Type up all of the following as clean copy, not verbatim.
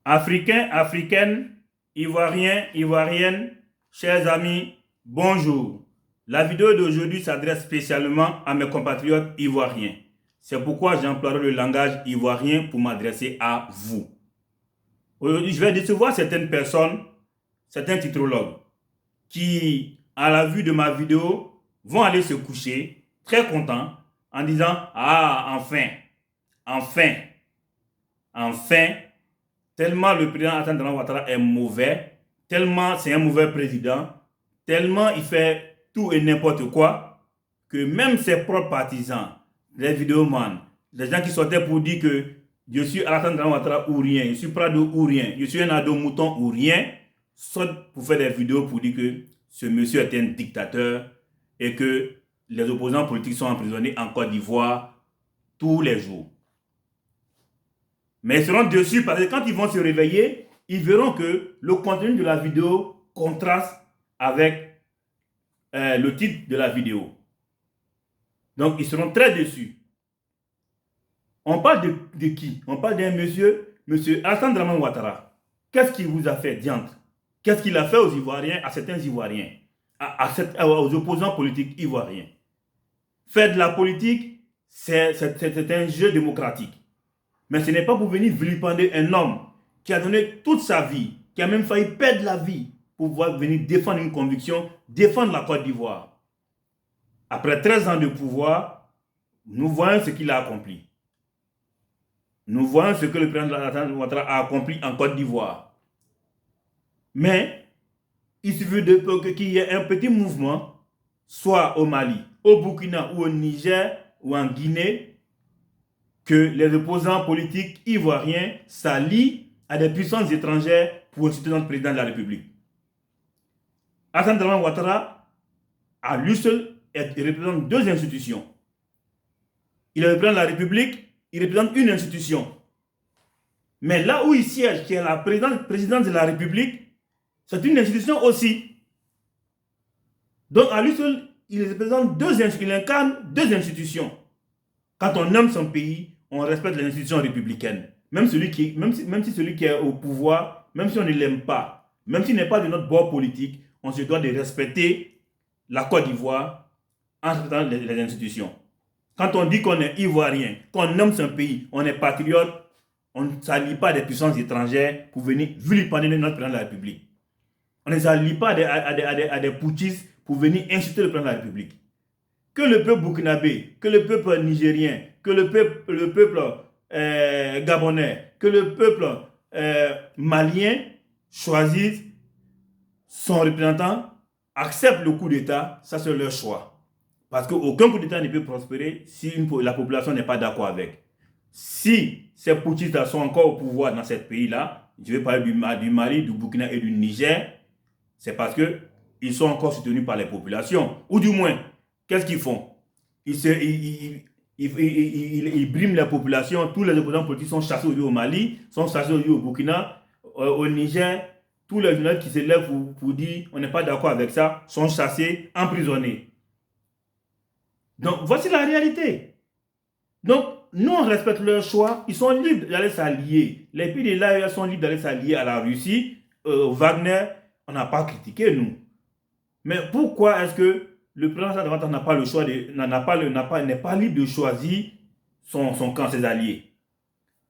Africains, Africaines, Ivoiriens, Ivoiriennes, chers amis, bonjour. La vidéo d'aujourd'hui s'adresse spécialement à mes compatriotes ivoiriens. C'est pourquoi j'emploierai le langage ivoirien pour m'adresser à vous. Aujourd'hui, je vais décevoir certaines personnes, certains titrologues, qui, à la vue de ma vidéo, vont aller se coucher très contents en disant « Ah, enfin, enfin, enfin ». Tellement le président Alassane Dramane Ouattara est mauvais, tellement c'est un mauvais président, tellement il fait tout et n'importe quoi, que même ses propres partisans, les vidéomans, les gens qui sortaient pour dire que je suis Alassane Dramane Ouattara ou rien, je suis Prado ou rien, je suis un ado mouton ou rien, sortent pour faire des vidéos pour dire que ce monsieur est un dictateur et que les opposants politiques sont emprisonnés en Côte d'Ivoire tous les jours. Mais ils seront déçus parce que quand ils vont se réveiller, ils verront que le contenu de la vidéo contraste avec le titre de la vidéo. Donc, ils seront très déçus. On parle de qui? On parle d'un monsieur Alassane Dramane Ouattara. Qu'est-ce qu'il vous a fait, diantre? Qu'est-ce qu'il a fait aux Ivoiriens, à certains Ivoiriens, aux opposants politiques ivoiriens? Faire de la politique, c'est un jeu démocratique. Mais ce n'est pas pour venir vilipender un homme qui a donné toute sa vie, qui a même failli perdre la vie pour pouvoir venir défendre une conviction, défendre la Côte d'Ivoire. Après 13 ans de pouvoir, nous voyons ce qu'il a accompli. Nous voyons ce que le président Alassane Ouattara a accompli en Côte d'Ivoire. Mais il suffit qu'il y ait un petit mouvement, soit au Mali, au Burkina ou au Niger ou en Guinée, que les opposants politiques ivoiriens s'allient à des puissances étrangères pour insulter notre président de la République. Alassane Dramane Ouattara, à lui seul, il représente deux institutions. Il représente la République, il représente une institution. Mais là où il siège, qui est la présidence de la République, c'est une institution aussi. Donc à lui seul, il représente il incarne deux institutions. Quand on aime son pays, on respecte les institutions républicaines. Même si celui qui est au pouvoir, même si on ne l'aime pas, même s'il n'est pas de notre bord politique, on se doit de respecter la Côte d'Ivoire en respectant les institutions. Quand on dit qu'on est ivoirien, qu'on aime son pays, on est patriote, on ne s'allie pas à des puissances étrangères pour venir vilipender notre président de la République. On ne s'allie pas à des putschistes pour venir insulter le président de la République. Que le peuple burkinabé, que le peuple nigérien, que le peuple gabonais, que le peuple malien choisissent son représentant, acceptent le coup d'État, ça c'est leur choix. Parce qu'aucun coup d'État ne peut prospérer si la population n'est pas d'accord avec. Si ces putschistes sont encore au pouvoir dans ce pays-là, je vais parler du Mali, du Burkina et du Niger, c'est parce qu'ils sont encore soutenus par les populations. Ou du moins, qu'est-ce qu'ils font? Ils briment la population. Tous les opposants politiques sont chassés au Mali, sont chassés au Burkina, au Niger. Tous les journalistes qui se lèvent pour dire on n'est pas d'accord avec ça sont chassés, emprisonnés. Donc, voici la réalité. Donc, nous, on respecte leur choix. Ils sont libres d'aller s'allier. Les pays de l'AES sont libres d'aller s'allier à la Russie, Wagner. On n'a pas critiqué, nous. Mais pourquoi est-ce que le président n'a pas le choix, n'est pas libre de choisir son camp, ses alliés?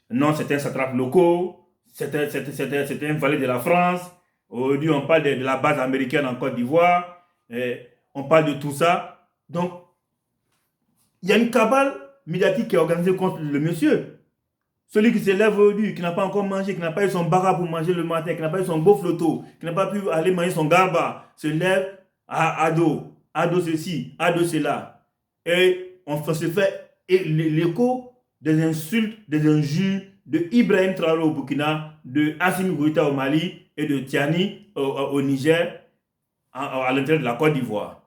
Non, c'est un satrape local, c'est un valet de la France. Aujourd'hui, on parle de la base américaine en Côte d'Ivoire. On parle de tout ça. Donc, il y a une cabale médiatique qui est organisée contre le monsieur. Celui qui se lève aujourd'hui, qui n'a pas encore mangé, qui n'a pas eu son bara pour manger le matin, qui n'a pas eu son beau flotto, qui n'a pas pu aller manger son garba, se lève à ado ceci, ado cela. Et on se fait l'écho des insultes, des injures de Ibrahim Traoré au Burkina, de Assimi Goïta au Mali et de Tiani au Niger, à l'intérieur de la Côte d'Ivoire.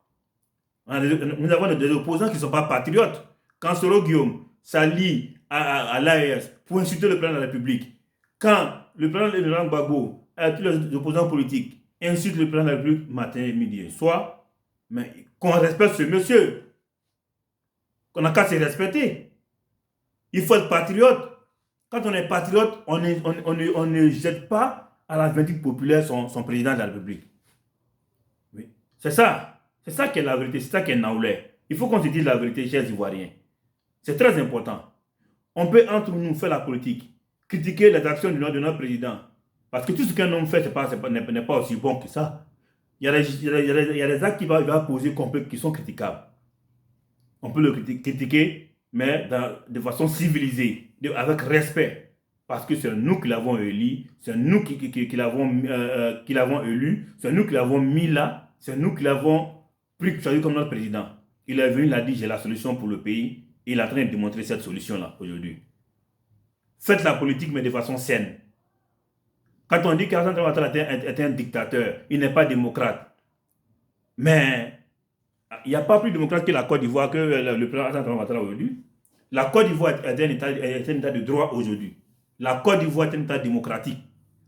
Nous avons des opposants qui ne sont pas patriotes. Quand Soro Guillaume s'allie à l'AES pour insulter le président de la République, quand le président de Laurent Gbagbo et tous les opposants politiques insultent le président de la République matin, midi et soir, mais qu'on respecte ce monsieur, qu'on n'a qu'à se respecter. Il faut être patriote. Quand on est patriote, on ne jette pas à la vindicte populaire son président de la République. Oui. C'est ça. C'est ça qui est la vérité. C'est ça qui est naoulé. Il faut qu'on se dise la vérité, chers Ivoiriens. C'est très important. On peut entre nous faire la politique, critiquer les actions de notre président. Parce que tout ce qu'un homme fait n'est pas aussi bon que ça. Il y a des actes qu'il va poser qui sont critiquables. On peut le critiquer, mais de façon civilisée, avec respect. Parce que c'est nous qui l'avons élu, c'est nous qui l'avons élu, c'est nous qui l'avons mis là, c'est nous qui l'avons pris comme notre président. Il est venu, il a dit j'ai la solution pour le pays, et il est en train de démontrer cette solution-là aujourd'hui. Faites la politique, mais de façon saine. Quand on dit qu'Alassane Ouattara est un dictateur, il n'est pas démocrate. Mais il n'y a pas plus démocrate que la Côte d'Ivoire, que le président Alassane Ouattara aujourd'hui. La Côte d'Ivoire est un état de droit aujourd'hui. La Côte d'Ivoire est un état démocratique.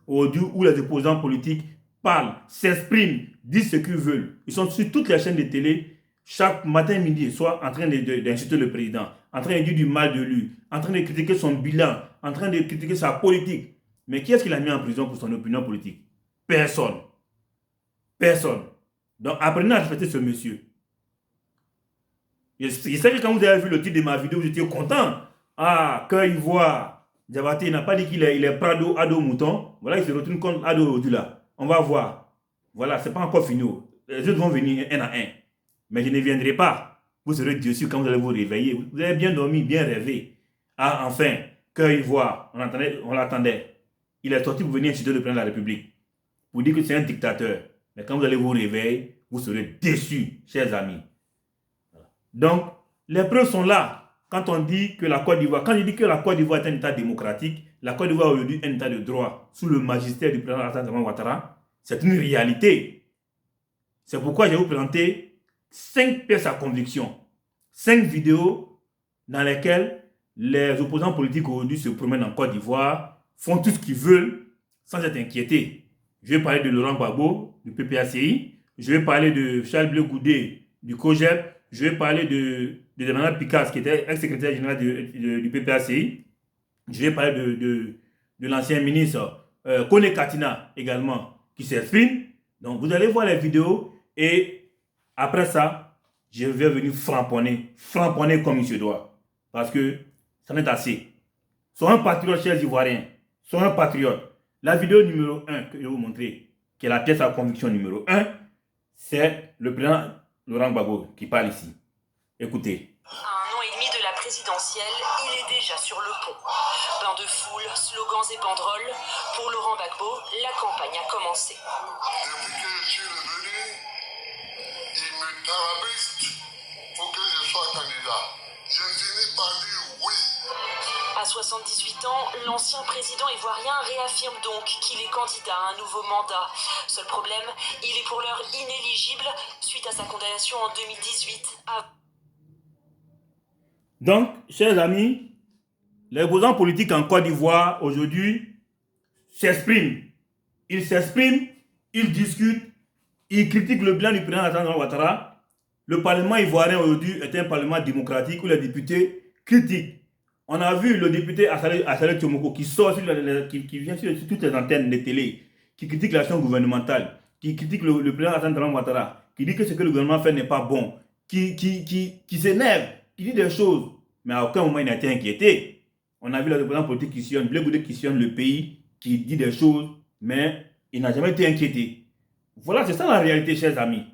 Aujourd'hui, où les opposants politiques parlent, s'expriment, disent ce qu'ils veulent. Ils sont sur toutes les chaînes de télé, chaque matin, midi et soir, en train d'insulter le président, en train de dire du mal de lui, en train de critiquer son bilan, en train de critiquer sa politique. Mais qui est-ce qu'il a mis en prison pour son opinion politique? Personne. Personne. Donc apprenez à respecter ce monsieur. Je sais que quand vous avez vu le titre de ma vidéo, vous étiez content. Ah, Cœur Ivoire. Diabaté n'a pas dit qu'il est Prado, Ado Mouton. Voilà, il se retourne contre Ado Odula. On va voir. Voilà, c'est pas encore fini. Les autres vont venir un à un. Mais je ne viendrai pas. Vous serez déçus quand vous allez vous réveiller. Vous avez bien dormi, bien rêvé. Ah, enfin, Cœur Ivoire. On l'attendait. Il est sorti pour venir insulter le président de la République. Pour dire que c'est un dictateur. Mais quand vous allez vous réveiller, vous serez déçus, chers amis. Donc, les preuves sont là. Quand on dit que la Côte d'Ivoire, quand je dis que la Côte d'Ivoire est un état démocratique, la Côte d'Ivoire aujourd'hui est un état de droit sous le magistère du président Alassane Ouattara, c'est une réalité. C'est pourquoi je vais vous présenter 5 pièces à conviction, 5 vidéos dans lesquelles les opposants politiques aujourd'hui se promènent en Côte d'Ivoire, font tout ce qu'ils veulent sans être inquiétés. Je vais parler de Laurent Gbagbo, du PPACI, je vais parler de Charles Blé Goudé, du COGEP, je vais parler de Emmanuel Picasse, qui était ex-secrétaire général du PPACI. Je vais parler de l'ancien ministre Kone Katina également, qui s'exprime. Donc, vous allez voir les vidéos et après ça, je vais venir framponner comme il se doit. Parce que ça n'est assez. Sois un patriote, chers Ivoiriens. Sois un patriote. La vidéo numéro 1 que je vais vous montrer, qui est la pièce à conviction numéro 1, c'est le président Laurent Gbagbo qui parle ici. Écoutez. À 1 an et demi de la présidentielle, il est déjà sur le pont. Bain de foule, slogans et banderoles. Pour Laurent Gbagbo, la campagne a commencé. Depuis que je suis revenu, il me tarabiste pour que je sois candidat. J'ai fini par dire oui. À 78 ans, l'ancien président ivoirien réaffirme donc qu'il est candidat à un nouveau mandat. Seul problème, il est pour l'heure inéligible suite à sa condamnation en 2018. Donc, chers amis, les opposants politiques en Côte d'Ivoire aujourd'hui s'expriment. Ils s'expriment, ils discutent, ils critiquent le bilan du président Alassane Ouattara. Le Parlement ivoirien aujourd'hui est un Parlement démocratique où les députés critiquent. On a vu le député Assalé Tchomoko qui sort qui vient sur toutes les antennes de télé, qui critique l'action gouvernementale, qui critique le président Alassane Ouattara, qui dit que ce que le gouvernement fait n'est pas bon, qui s'énerve, qui dit des choses, mais à aucun moment il n'a été inquiété. On a vu les opposants politiques qui sillonnent, Blé Goudé qui sillonne le pays, qui dit des choses, mais il n'a jamais été inquiété. Voilà, c'est ça la réalité, chers amis.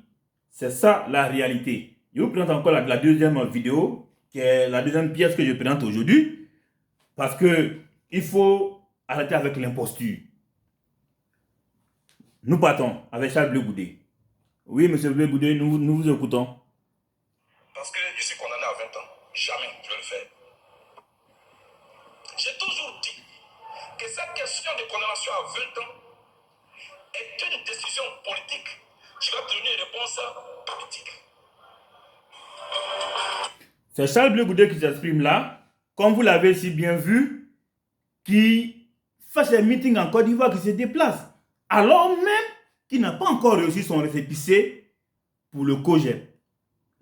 C'est ça la réalité. Je vous présente encore la deuxième vidéo, qui est la deuxième pièce que je présente aujourd'hui, parce que il faut arrêter avec l'imposture. Nous partons avec Charles Blé Goudé. Oui, monsieur Blé Goudé, nous vous écoutons. Parce que je suis condamné à 20 ans. Jamais je vais le faire. J'ai toujours dit que cette question de condamnation à 20 ans est une décision politique. Je vais donner une réponse politique. C'est Charles Blé Goudé qui s'exprime là, comme vous l'avez si bien vu, qui fait ses meetings en Côte d'Ivoire, qui se déplace, alors même qu'il n'a pas encore reçu son récépissé pour le COGEP.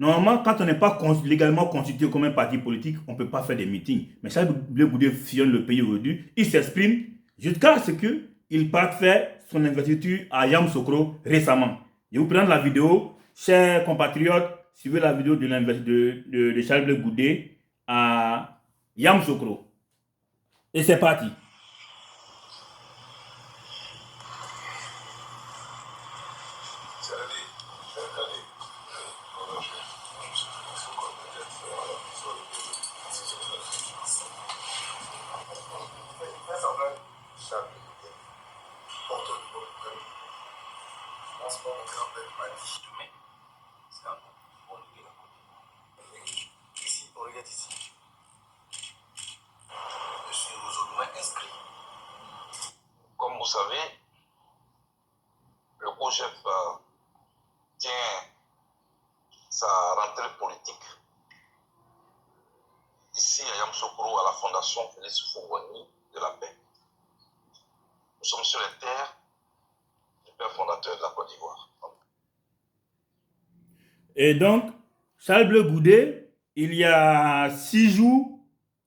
Normalement, quand on n'est pas légalement constitué comme un parti politique, on ne peut pas faire des meetings. Mais Charles Blé Goudé sillonne le pays aujourd'hui. Il s'exprime jusqu'à ce qu'il parte faire son investiture à Yamoussoukro récemment. Je vous présente la vidéo. Chers compatriotes, suivez la vidéo de Charles Blé Goudé à Yamoussoukro. Et c'est parti. Comme vous savez, le COJEP tient sa rentrée politique ici à Yamoussoukro à la Fondation Félix Houphouët-Boigny de la paix. Nous sommes sur les terres du père fondateur de la Côte d'Ivoire. Et donc, Charles Blé Goudé, il y a 6 jours,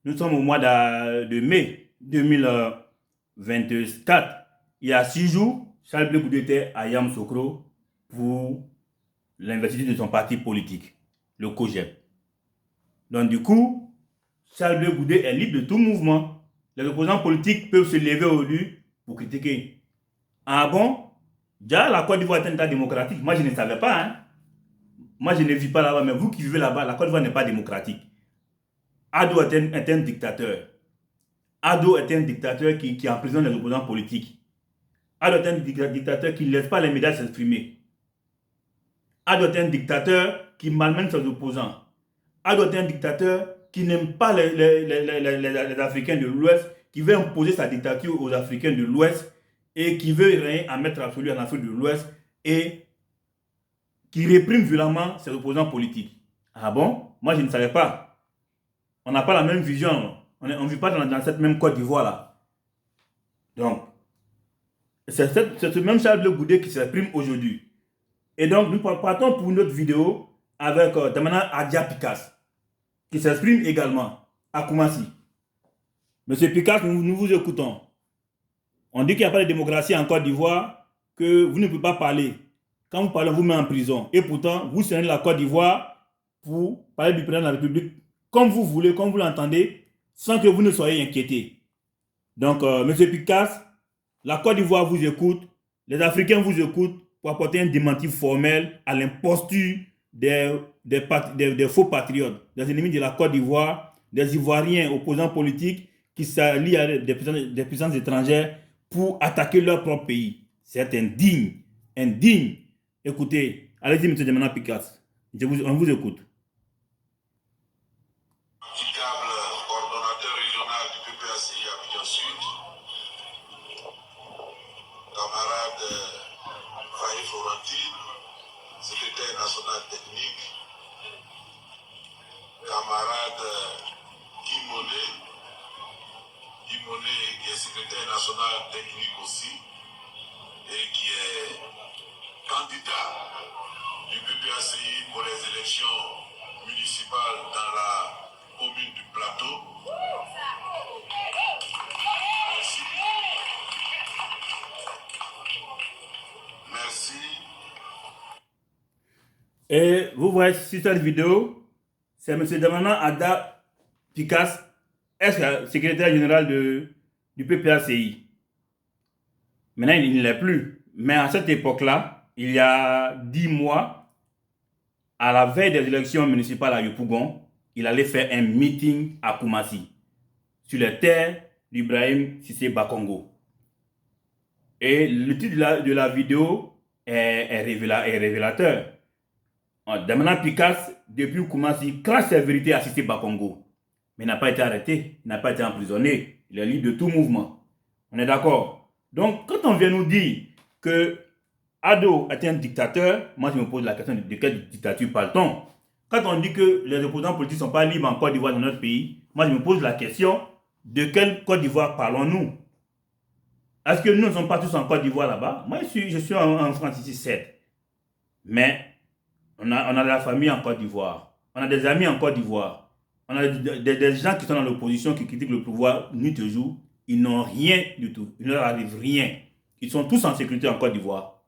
nous sommes au mois de mai 2024. Il y a 6 jours, Charles Blé Goudé était à Yamoussoukro pour l'investiture de son parti politique, le COJEP. Donc du coup, Charles Blé Goudé est libre de tout mouvement. Les opposants politiques peuvent se lever aujourd'hui pour critiquer. Ah bon? Déjà, la Côte d'Ivoire est un État démocratique. Moi, je ne savais pas. Hein? Moi, je ne vis pas là-bas, mais vous qui vivez là-bas, la Côte d'Ivoire n'est pas démocratique. Ado est un dictateur. Ado est un dictateur qui emprisonne les opposants politiques. Ado est un dictateur qui ne laisse pas les médias s'exprimer. Ado est un dictateur qui malmène ses opposants. Ado est un dictateur qui n'aime pas les Africains de l'Ouest, qui veut imposer sa dictature aux Africains de l'Ouest et qui veut rien en mettre absolu en Afrique de l'Ouest et qui réprime violemment ses opposants politiques. Ah bon? Moi, je ne savais pas. On n'a pas la même vision. On ne vit pas dans cette même Côte d'Ivoire-là. Donc, c'est ce même Charles Blé Goudé qui s'exprime aujourd'hui. Et donc, nous partons pour une autre vidéo avec Damana Adia Picasse, qui s'exprime également à Koumassi. Monsieur Picasse, nous vous écoutons. On dit qu'il n'y a pas de démocratie en Côte d'Ivoire, que vous ne pouvez pas parler. Quand vous parlez, on vous met en prison. Et pourtant, vous serez la Côte d'Ivoire pour parler du président de la République comme vous voulez, comme vous l'entendez, sans que vous ne soyez inquiétés. Donc, monsieur Picasse, la Côte d'Ivoire vous écoute, les Africains vous écoutent pour apporter un démenti formel à l'imposture des faux patriotes, des ennemis de la Côte d'Ivoire, des Ivoiriens opposants politiques qui s'allient à des puissances étrangères pour attaquer leur propre pays. C'est indigne. Indigne. Écoutez, allez-y, M. Damana Picasse. On vous écoute. Véritable coordonnateur régional du PPACI Abidjan Sud, camarade Faye Florentine, secrétaire national technique, camarade Guy Monet qui est secrétaire national technique aussi et qui est candidat du PPACI pour les élections municipales dans la commune du Plateau. Merci. Merci. Et vous voyez sur cette vidéo, c'est M. Damana Adia Picasse, ex-secrétaire général du PPACI. Maintenant, il ne l'est plus. Mais à cette époque-là, il y a 10 mois, à la veille des élections municipales à Yopougon, il allait faire un meeting à Koumassi, sur les terres d'Ibrahim Cissé Bakongo. Et le titre de la vidéo est révélateur. Damana Picasse, depuis Koumassi, crache sa vérité à Cissé Bakongo. Mais il n'a pas été arrêté, il n'a pas été emprisonné. Il est libre de tout mouvement. On est d'accord? Donc, quand on vient nous dire que Ado est un dictateur, moi je me pose la question de quelle dictature parle-t-on? Quand on dit que les opposants politiques ne sont pas libres en Côte d'Ivoire dans notre pays, moi je me pose la question de quelle Côte d'Ivoire parlons-nous? Est-ce que nous ne sommes pas tous en Côte d'Ivoire là-bas? Moi je suis en France ici, certes. Mais On a de la famille en Côte d'Ivoire. On a des amis en Côte d'Ivoire. On a des gens qui sont dans l'opposition, qui critiquent le pouvoir nuit et jour. Ils n'ont rien du tout. Il ne leur arrive rien. Ils sont tous en sécurité en Côte d'Ivoire.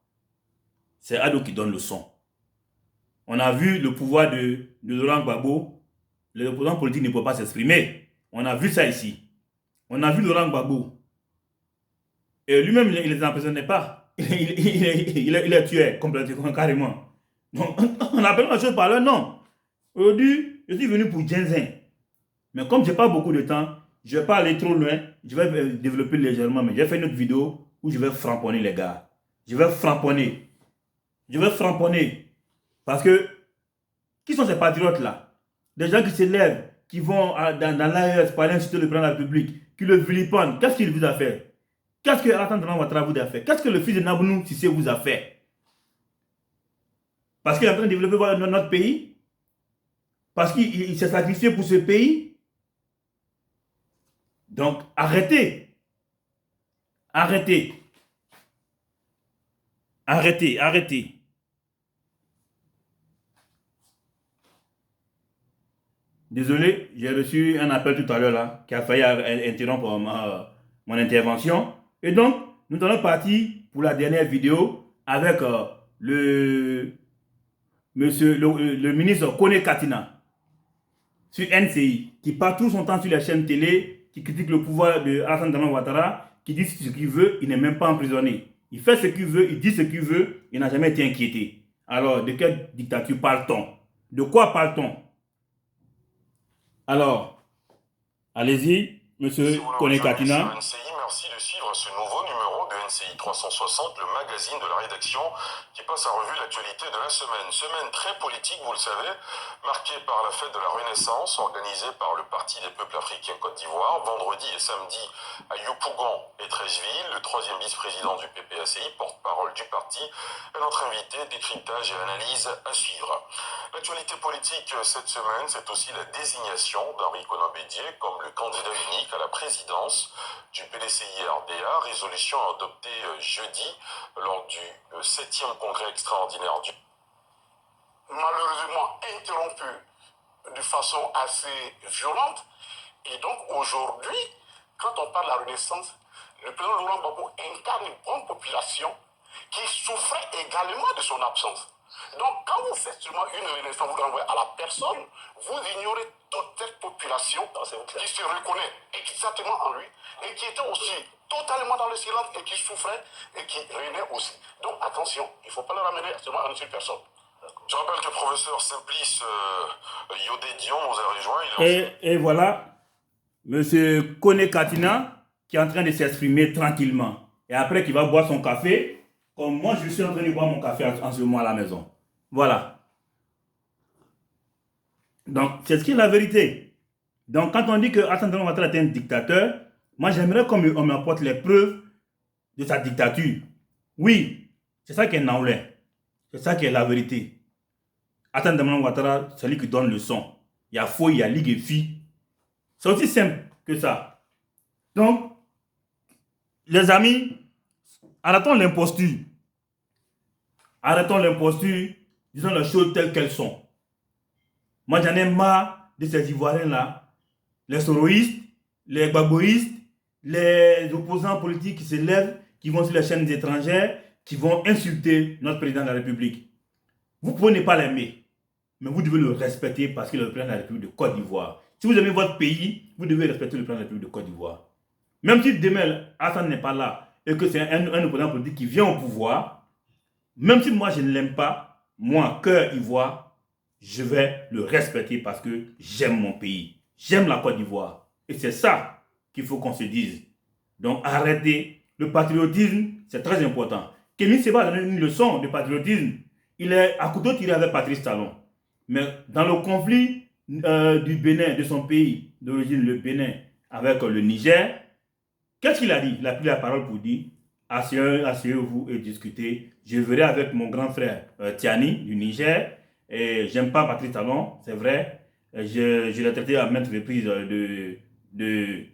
C'est Ado qui donne le son. On a vu le pouvoir de Laurent Gbagbo. L'opposant politique ne peut pas s'exprimer. On a vu ça ici. On a vu Laurent Gbagbo. Et lui-même, il ne les emprisonnait pas. Il les tuait complètement, carrément. Donc, on appelle la chose par leur nom. Aujourd'hui, je suis venu pour Djenzin. Mais comme je n'ai pas beaucoup de temps, je ne vais pas aller trop loin. Je vais développer légèrement. Mais je vais faire une autre vidéo où je vais framponner les gars. Je vais framponner. Je vais framponner. Parce que, qui sont ces patriotes-là? Des gens qui se lèvent, qui vont dans l'AES pour aller insulter le président de la République, qui le vilipendent. Qu'est-ce qu'il vous a fait? Qu'est-ce que Alassane Dramane Ouattara vous a fait? Qu'est-ce que le fils de Nabounou Sissé vous a fait? Parce qu'il est en train de développer notre pays? Parce qu'il s'est sacrifié pour ce pays? Donc, arrêtez. Arrêtez. Arrêtez, arrêtez. Désolé, j'ai reçu un appel tout à l'heure là, qui a failli interrompre mon intervention. Et donc, nous allons partir pour la dernière vidéo avec le ministre Kone Katina sur NCI, qui passe tout son temps sur les chaînes télé, qui critique le pouvoir de Alassane Dramane Ouattara, qui dit ce qu'il veut, il n'est même pas emprisonné. Il fait ce qu'il veut, il dit ce qu'il veut, il n'a jamais été inquiété. Alors, de quelle dictature parle-t-on? De quoi parle-t-on? Alors, allez-y, monsieur Kone Katina. Merci de suivre ce nouveau numéro de NCI 360, le magazine de la rédaction qui passe à revue l'actualité de la semaine. Semaine très politique, vous le savez, marquée par la fête de la Renaissance, organisée par le Parti des peuples africains Côte d'Ivoire, vendredi et samedi à Yopougon et Treichville. Le troisième vice-président du PPACI, porte-parole du parti, est notre invité, décryptage et analyse à suivre. L'actualité politique cette semaine, c'est aussi la désignation d'Henri Konan Bédié comme le candidat unique à la présidence du PDCI-RDA, résolution adoptée jeudi lors du 7e congrès extraordinaire du malheureusement interrompu de façon assez violente. Et donc aujourd'hui, quand on parle de la Renaissance, le président Laurent Gbagbo incarne une grande population qui souffrait également de son absence. Donc quand vous faites seulement une Renaissance, vous l'envoyez à la personne, vous ignorez toute cette population qui se reconnaît exactement en lui et qui était aussi totalement dans le silence et qui souffrait et qui régnait aussi. Donc attention, il ne faut pas le ramener seulement à une seule personne. Je rappelle que le professeur Simplice Yodé-Dion nous a rejoint. Et voilà, monsieur Kone Katina qui est en train de s'exprimer tranquillement. Et après qu'il va boire son café, comme moi je suis en train de boire mon café en ce moment à la maison. Voilà. Donc, c'est ce qui est la vérité. Donc, quand on dit que Alassane Dramane Ouattara est un dictateur, moi j'aimerais qu'on m'apporte les preuves de sa dictature. Oui, c'est ça qui est naoulé. C'est ça qui est la vérité. Alassane Dramane Ouattara, c'est lui qui donne le son. Il y a faux, il y a ligue et fille. C'est aussi simple que ça. Donc, les amis, arrêtons l'imposture. Arrêtons l'imposture, disons les choses telles qu'elles sont. Moi, j'en ai marre de ces Ivoiriens-là, les soroïstes, les gbagboïstes, les opposants politiques qui se lèvent, qui vont sur les chaînes étrangères, qui vont insulter notre président de la République. Vous pouvez ne pas l'aimer, mais vous devez le respecter parce qu'il est le président de la République de Côte d'Ivoire. Si vous aimez votre pays, vous devez respecter le président de la République de Côte d'Ivoire. Même si demain, Alassane n'est pas là et que c'est un opposant politique qui vient au pouvoir, même si moi je ne l'aime pas, moi, cœur ivoire, je vais le respecter parce que j'aime mon pays. J'aime la Côte d'Ivoire. Et c'est ça qu'il faut qu'on se dise. Donc arrêtez. Le patriotisme, c'est très important. Kémy Séba a donné une leçon de patriotisme. Il est à couteau tiré avec Patrice Talon. Mais dans le conflit du Bénin, de son pays d'origine, le Bénin, avec le Niger, qu'est-ce qu'il a dit? Il a pris la parole pour dire asseyez-vous et discutez. Je verrai avec mon grand frère Tiani du Niger. Et j'aime pas Patrice Talon, c'est vrai. Je l'ai traité à maintes reprises de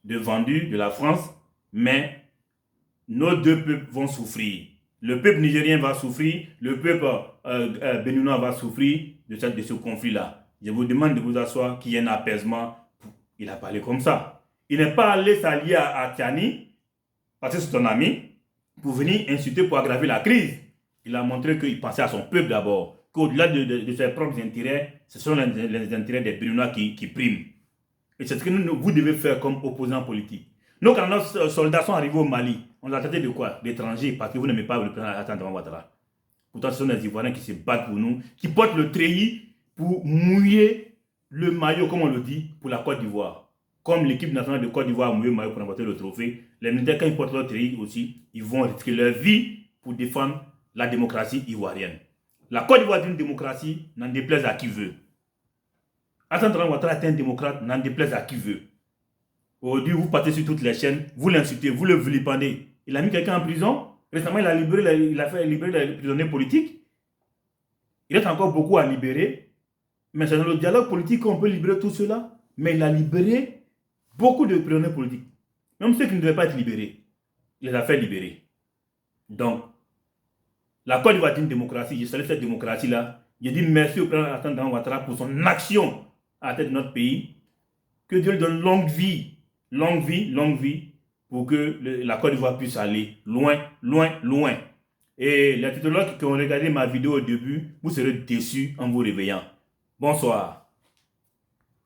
vendu de la France. Mais nos deux peuples vont souffrir. Le peuple nigérien va souffrir, le peuple béninois va souffrir de ce conflit-là. Je vous demande de vous asseoir, qu'il y ait un apaisement. Il a parlé comme ça. Il n'est pas allé s'allier à Tiani, parce que c'est ton ami, pour venir insulter, pour aggraver la crise. Il a montré qu'il pensait à son peuple d'abord, qu'au-delà de ses propres intérêts, ce sont les intérêts des Béninois qui priment. Et c'est ce que vous devez faire comme opposants politiques. Nous, quand nos soldats sont arrivés au Mali, on les a traités de quoi? D'étrangers, parce que vous n'aimez pas le président Alassane Ouattara. Pourtant, ce sont des Ivoiriens qui se battent pour nous, qui portent le treillis pour mouiller le maillot, comme on le dit, pour la Côte d'Ivoire. Comme l'équipe nationale de Côte d'Ivoire a mouillé le maillot pour remporter le trophée, les militaires, quand ils portent leur treillis aussi, ils vont risquer leur vie pour défendre la démocratie ivoirienne. La Côte d'Ivoire est une démocratie, n'en déplaise à qui veut. Alassane Ouattara est un démocrate, n'en déplaise à qui veut. Aujourd'hui, vous partez sur toutes les chaînes, vous l'insultez, vous le vilipendez. Il a mis quelqu'un en prison. Récemment, il a fait libérer les prisonniers politiques. Il reste encore beaucoup à libérer. Mais c'est dans le dialogue politique qu'on peut libérer tout cela. Mais il a libéré beaucoup de prisonniers politiques. Même ceux qui ne devaient pas être libérés. Il les a fait libérer. Donc, la Côte d'Ivoire est une démocratie. Je salue cette démocratie-là. Je dis merci au président Alassane Ouattara pour son action à la tête de notre pays. Que Dieu lui donne longue vie, pour que la Côte d'Ivoire puisse aller loin, loin, loin. Et les titulaires qui ont regardé ma vidéo au début, vous serez déçus en vous réveillant. Bonsoir.